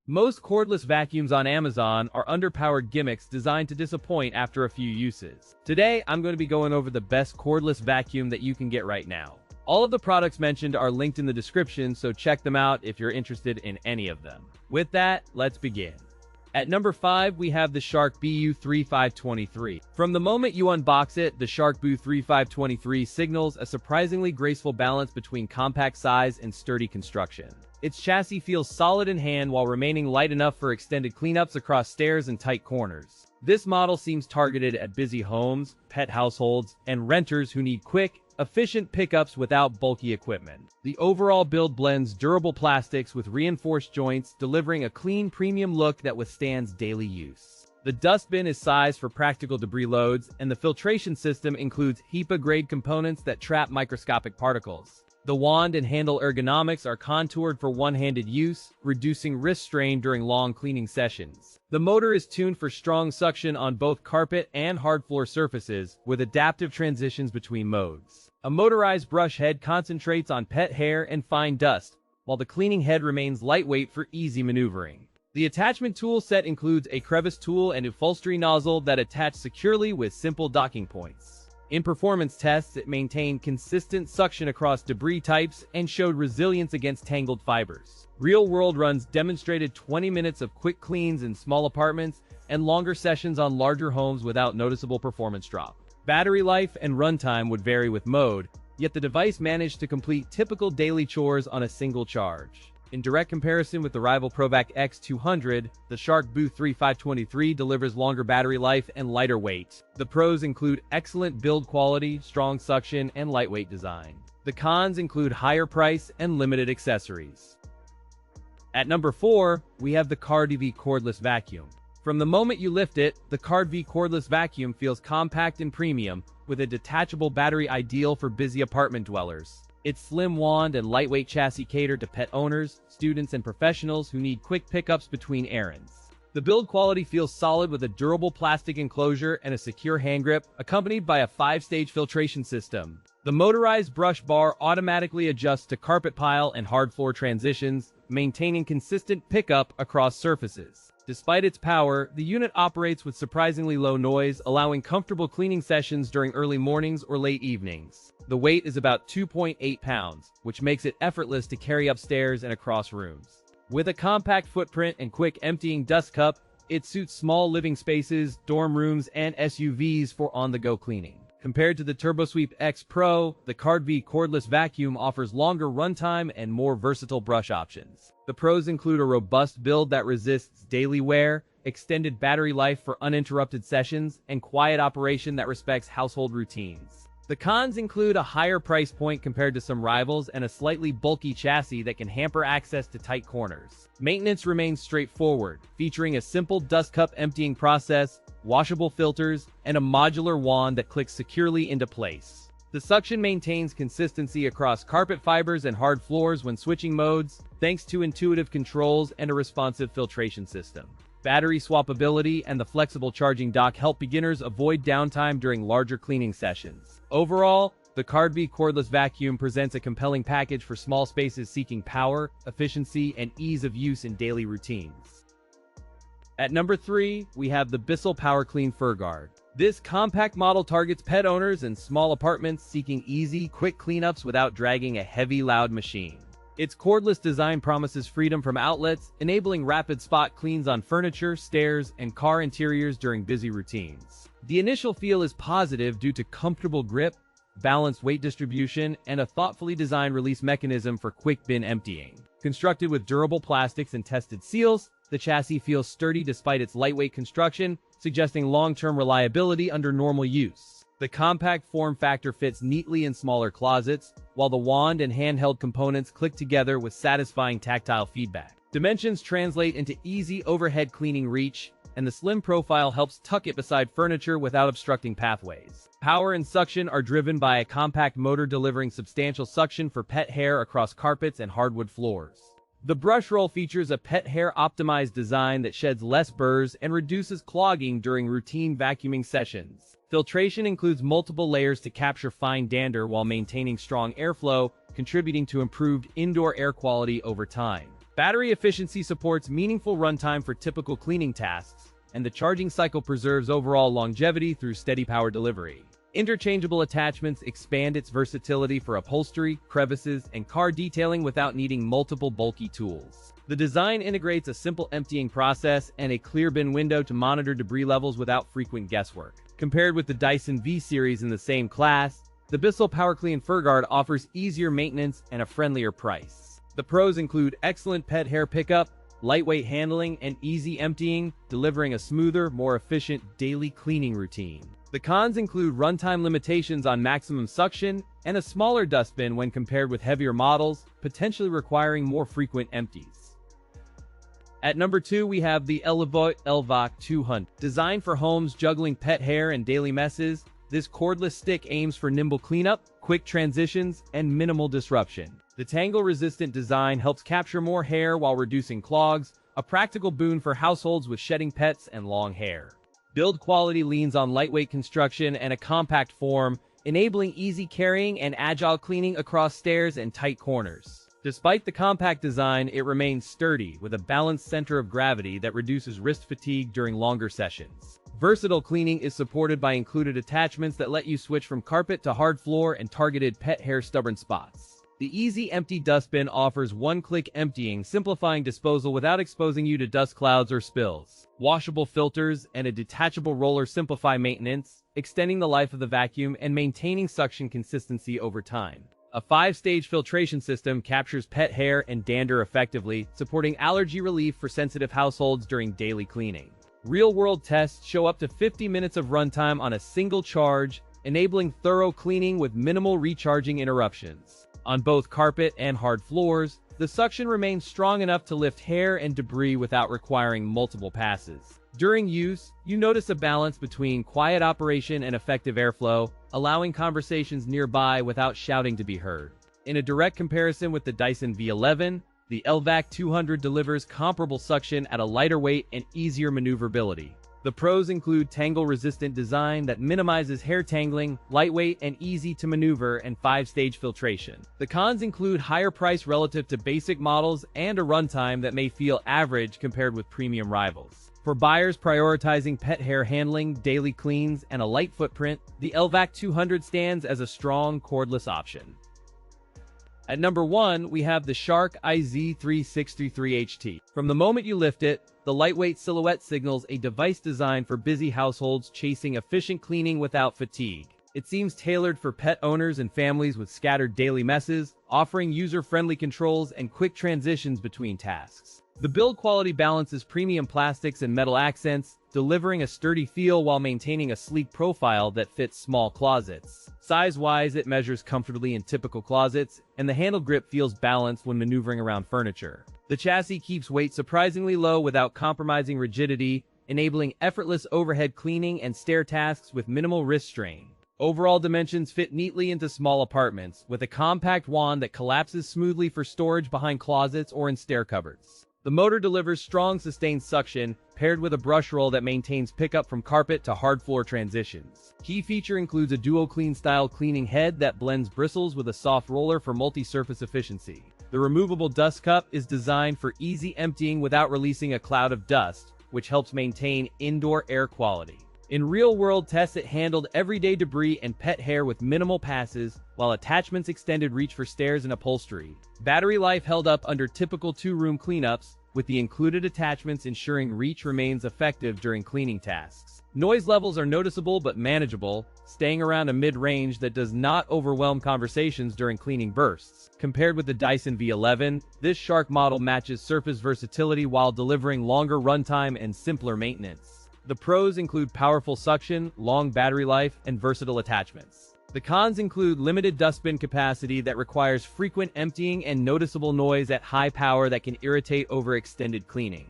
Most cordless vacuums on Amazon are underpowered gimmicks designed to disappoint after a few uses. Today, I'm going to be going over the best cordless vacuum that you can get right now. All of the products mentioned are linked in the description, so check them out if you're interested in any of them. With that, let's begin. At number 5, we have the Shark BU3523. From the moment you unbox it, the Shark BU3523 signals a surprisingly graceful balance between compact size and sturdy construction. Its chassis feels solid in hand while remaining light enough for extended cleanups across stairs and tight corners. This model seems targeted at busy homes, pet households, and renters who need quick, efficient pickups without bulky equipment. The overall build blends durable plastics with reinforced joints, delivering a clean, premium look that withstands daily use. The dustbin is sized for practical debris loads, and the filtration system includes HEPA-grade components that trap microscopic particles. The wand and handle ergonomics are contoured for one-handed use, reducing wrist strain during long cleaning sessions. The motor is tuned for strong suction on both carpet and hard floor surfaces, with adaptive transitions between modes. A motorized brush head concentrates on pet hair and fine dust, while the cleaning head remains lightweight for easy maneuvering. The attachment tool set includes a crevice tool and upholstery nozzle that attach securely with simple docking points. In performance tests, it maintained consistent suction across debris types and showed resilience against tangled fibers. Real-world runs demonstrated 20 minutes of quick cleans in small apartments and longer sessions on larger homes without noticeable performance drop. Battery life and runtime would vary with mode, yet the device managed to complete typical daily chores on a single charge. In direct comparison with the rival LEVOIT LVAC-200, the Shark BU3523 delivers longer battery life and lighter weight. The pros include excellent build quality, strong suction, and lightweight design. The cons include higher price and limited accessories. At number 4, we have the KARDV Cordless Vacuum. From the moment you lift it, the KARDV Cordless Vacuum feels compact and premium, with a detachable battery ideal for busy apartment dwellers. Its slim wand and lightweight chassis cater to pet owners, students, and professionals who need quick pickups between errands. The build quality feels solid with a durable plastic enclosure and a secure hand grip, accompanied by a 5-stage filtration system. The motorized brush bar automatically adjusts to carpet pile and hard floor transitions, maintaining consistent pickup across surfaces. Despite its power, the unit operates with surprisingly low noise, allowing comfortable cleaning sessions during early mornings or late evenings. The weight is about 2.8 pounds, which makes it effortless to carry upstairs and across rooms. With a compact footprint and quick emptying dust cup, it suits small living spaces, dorm rooms, and SUVs for on-the-go cleaning. Compared to the TurboSweep X Pro, the KARDV Cordless Vacuum offers longer runtime and more versatile brush options. The pros include a robust build that resists daily wear, extended battery life for uninterrupted sessions, and quiet operation that respects household routines. The cons include a higher price point compared to some rivals and a slightly bulky chassis that can hamper access to tight corners. Maintenance remains straightforward, featuring a simple dust cup emptying process, washable filters, and a modular wand that clicks securely into place. The suction maintains consistency across carpet fibers and hard floors when switching modes, thanks to intuitive controls and a responsive filtration system. Battery swappability and the flexible charging dock help beginners avoid downtime during larger cleaning sessions. Overall, the KARDV Cordless Vacuum presents a compelling package for small spaces seeking power, efficiency, and ease of use in daily routines. At number 3, we have the Bissell PowerClean FurGuard. This compact model targets pet owners and small apartments seeking easy, quick cleanups without dragging a heavy, loud machine. Its cordless design promises freedom from outlets, enabling rapid spot cleans on furniture, stairs, and car interiors during busy routines. The initial feel is positive due to comfortable grip, balanced weight distribution, and a thoughtfully designed release mechanism for quick bin emptying. Constructed with durable plastics and tested seals, the chassis feels sturdy despite its lightweight construction, suggesting long-term reliability under normal use. The compact form factor fits neatly in smaller closets, while the wand and handheld components click together with satisfying tactile feedback. Dimensions translate into easy overhead cleaning reach, and the slim profile helps tuck it beside furniture without obstructing pathways. Power and suction are driven by a compact motor delivering substantial suction for pet hair across carpets and hardwood floors. The brush roll features a pet hair optimized design that sheds less burrs and reduces clogging during routine vacuuming sessions. Filtration includes multiple layers to capture fine dander while maintaining strong airflow, contributing to improved indoor air quality over time. Battery efficiency supports meaningful runtime for typical cleaning tasks, and the charging cycle preserves overall longevity through steady power delivery. Interchangeable attachments expand its versatility for upholstery, crevices, and car detailing without needing multiple bulky tools. The design integrates a simple emptying process and a clear bin window to monitor debris levels without frequent guesswork. Compared with the Dyson V-Series in the same class, the Bissell PowerClean FurGuard offers easier maintenance and a friendlier price. The pros include excellent pet hair pickup, lightweight handling, and easy emptying, delivering a smoother, more efficient daily cleaning routine. The cons include runtime limitations on maximum suction and a smaller dustbin when compared with heavier models, potentially requiring more frequent empties. At number 2, we have the LEVOIT LVAC-200. Designed for homes juggling pet hair and daily messes, this cordless stick aims for nimble cleanup, quick transitions, and minimal disruption. The tangle-resistant design helps capture more hair while reducing clogs, a practical boon for households with shedding pets and long hair. Build quality leans on lightweight construction and a compact form, enabling easy carrying and agile cleaning across stairs and tight corners. Despite the compact design, it remains sturdy, with a balanced center of gravity that reduces wrist fatigue during longer sessions. Versatile cleaning is supported by included attachments that let you switch from carpet to hard floor and targeted pet hair stubborn spots. The Easy Empty dustbin offers one-click emptying, simplifying disposal without exposing you to dust clouds or spills. Washable filters and a detachable roller simplify maintenance, extending the life of the vacuum and maintaining suction consistency over time. A 5-stage filtration system captures pet hair and dander effectively, supporting allergy relief for sensitive households during daily cleaning. Real-world tests show up to 50 minutes of runtime on a single charge, enabling thorough cleaning with minimal recharging interruptions. On both carpet and hard floors, the suction remains strong enough to lift hair and debris without requiring multiple passes. During use, you notice a balance between quiet operation and effective airflow, allowing conversations nearby without shouting to be heard. In a direct comparison with the Dyson V11, the LVAC-200 delivers comparable suction at a lighter weight and easier maneuverability. The pros include tangle-resistant design that minimizes hair tangling, lightweight and easy to maneuver, and 5-stage filtration. The cons include higher price relative to basic models and a runtime that may feel average compared with premium rivals. For buyers prioritizing pet hair handling, daily cleans, and a light footprint, the LVAC-200 stands as a strong cordless option. At number 1, we have the Shark IZ363HT. From the moment you lift it, the lightweight silhouette signals a device designed for busy households chasing efficient cleaning without fatigue. It seems tailored for pet owners and families with scattered daily messes, offering user-friendly controls and quick transitions between tasks. The build quality balances premium plastics and metal accents, delivering a sturdy feel while maintaining a sleek profile that fits small closets. Size-wise, it measures comfortably in typical closets, and the handle grip feels balanced when maneuvering around furniture. The chassis keeps weight surprisingly low without compromising rigidity, enabling effortless overhead cleaning and stair tasks with minimal wrist strain. Overall dimensions fit neatly into small apartments, with a compact wand that collapses smoothly for storage behind closets or in stair cupboards. The motor delivers strong sustained suction, paired with a brush roll that maintains pickup from carpet to hard floor transitions. Key feature includes a dual clean style cleaning head that blends bristles with a soft roller for multi-surface efficiency. The removable dust cup is designed for easy emptying without releasing a cloud of dust, which helps maintain indoor air quality. In real-world tests, it handled everyday debris and pet hair with minimal passes, while attachments extended reach for stairs and upholstery. Battery life held up under typical 2-room cleanups, with the included attachments ensuring reach remains effective during cleaning tasks. Noise levels are noticeable but manageable, staying around a mid-range that does not overwhelm conversations during cleaning bursts. Compared with the Dyson V11, this Shark model matches surface versatility while delivering longer runtime and simpler maintenance. The pros include powerful suction, long battery life, and versatile attachments. The cons include limited dustbin capacity that requires frequent emptying and noticeable noise at high power that can irritate over extended cleaning.